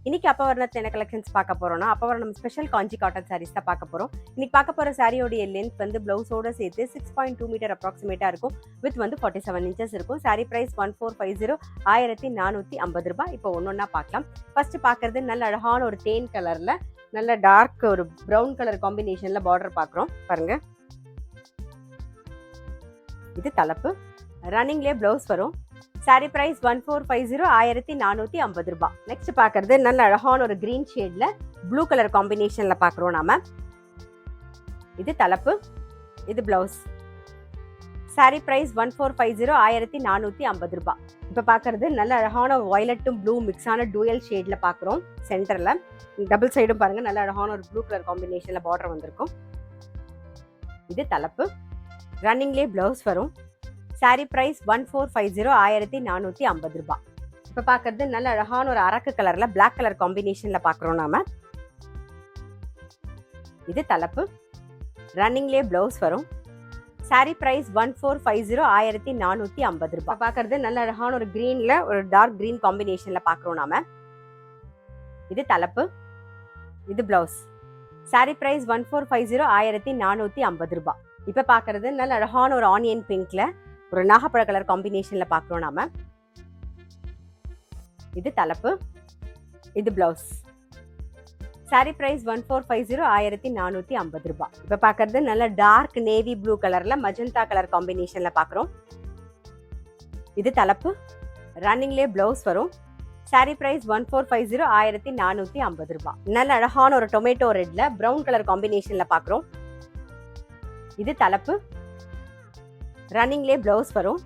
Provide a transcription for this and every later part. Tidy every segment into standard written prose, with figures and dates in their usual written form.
இன்னைக்கு அப்பவர்ணத்துல என்ன கலெக்ஷன்ஸ் பார்க்க போறோம்னா, அப்பவர்ணம் ஸ்பெஷல் காஞ்சி காட்டன் சாரீஸ் தான் பார்க்க போறோம். இன்னைக்கு பார்க்க போற சாரியோடைய லென்த் வந்து பிளவுஸோட சேர்த்து 6.2 மீட்டர் அப்ராக்சிமேட்டா இருக்கும். வித் வந்து 47 இன்ச்சஸ் இருக்கும். சாரி பிரைஸ் 1450 1450 ரூபாய். இப்போ ஒன்னொன்னா பார்க்கலாம். ஃபர்ஸ்ட் பார்க்கறது நல்ல அழகான ஒரு தேன் கலர்ல நல்ல டார்க் ஒரு பிரவுன் கலர் காம்பினேஷன்ல பார்டர் பார்க்குறோம் பாருங்க. இது தலைப்பு. ரன்னிங்லேயே பிளவுஸ் வரும். சாரி பிரைஸ் 1450 1450 ரூபாய். நெக்ஸ்ட் பார்க்கறது நல்ல அழகான ஒரு கிரீன் ஷேட்ல ப்ளூ கலர் காம்பினேஷன்ல பார்க்குறோம் நாம. இது தலைப்பு, இது பிளவுஸ். சாரி பிரைஸ் 1450 1450 ரூபாய். இப்போ பார்க்கறது நல்ல அழகான வயலட்டும் ப்ளூ மிக்ஸான டூயல் ஷேட்ல பார்க்குறோம். சென்டர்ல டபுள் சைடும் பாருங்க, நல்ல அழகான ஒரு ப்ளூ கலர் காம்பினேஷன்ல பார்டர் வந்திருக்கும். இது தலைப்பு. ரன்னிங்லேயே பிளவுஸ் வரும். சாரி பிரைஸ் 1450 1450 ரூபாய். இப்போ பார்க்கறது நல்ல அழகான ஒரு அரக்கு கலர்ல பிளாக் கலர் காம்பினேஷன்ல பார்க்குறோம் நாம. இது தலைப்பு. ரன்னிங்லேயே பிளவுஸ் வரும். சாரி பிரைஸ் 1450 1450 ரூபாய். பார்க்கறது நல்ல அழகான ஒரு கிரீன்ல ஒரு டார்க் கிரீன் காம்பினேஷன்ல பார்க்குறோம் நாம. இது தலைப்பு, இது பிளவுஸ். சாரி பிரைஸ் 1450 1450 ரூபாய். இப்போ பார்க்கறது நல்ல அழகான ஒரு ஆனியன் பிங்க்ல ஒரு நாகப்பழ கலர் காம்பினேஷன்ல பார்க்குறோம் நாம. இது தலைப்பு, இது பிளவுஸ். சாரி பிரைஸ் 1450 1450 ரூபாய். இப்போ பார்க்கறது நல்ல டார்க் நேவி ப்ளூ கலர்ல மஜந்தா கலர் காம்பினேஷன்ல பார்க்குறோம். இது தலைப்பு. ரன்னிங்லேயே பிளவுஸ் வரும். சாரி பிரைஸ் 1450 1450 ரூபாய். நல்ல அழகான ஒரு டொமேட்டோ ரெட்ல பிரவுன் கலர் காம்பினேஷன்ல பார்க்குறோம். இது தலைப்பு. ரன்னிங்லேயே பிளவுஸ் வரும்.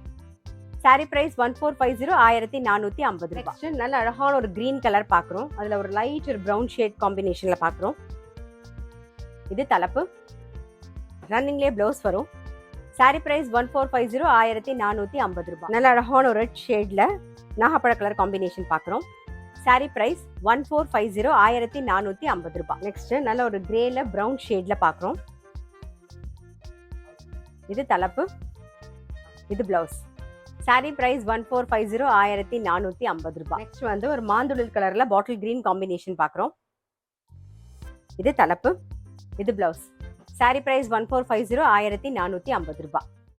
சாரி பிரைஸ் 1450 1450 ரூபாய். நெக்ஸ்ட் நல்ல அழகான ஒரு கிரீன் கலர் பார்க்குறோம். அதில் ஒரு லைட் ஒரு ப்ரௌன் ஷேட் காம்பினேஷனில் பார்க்குறோம். இது தலைப்பு. ரன்னிங்லேயே பிளவுஸ் வரும். சாரி பிரைஸ் 1450 1450 ரூபாய். நல்ல அழகான ஒரு ரெட் ஷேடில் நாகப்பழ கலர் காம்பினேஷன் பார்க்குறோம். சாரி பிரைஸ் 1450 1450 ரூபாய். நெக்ஸ்ட் நல்ல ஒரு கிரேல ப்ரௌன் ஷேட்ல பார்க்குறோம். இது தலைப்பு, இது பிளவுஸ். சாரி பிரைஸ் 1450 1450 ரூபாய். நெக்ஸ்ட் வந்து ஒரு மாந்துளில் கலர்ல பாட்டில் கிரீன் காம்பினேஷன் பார்க்குறோம். இது தலைப்பு, இது பிளவுஸ். சாரி பிரைஸ் 1450 1450 ரூபாய்.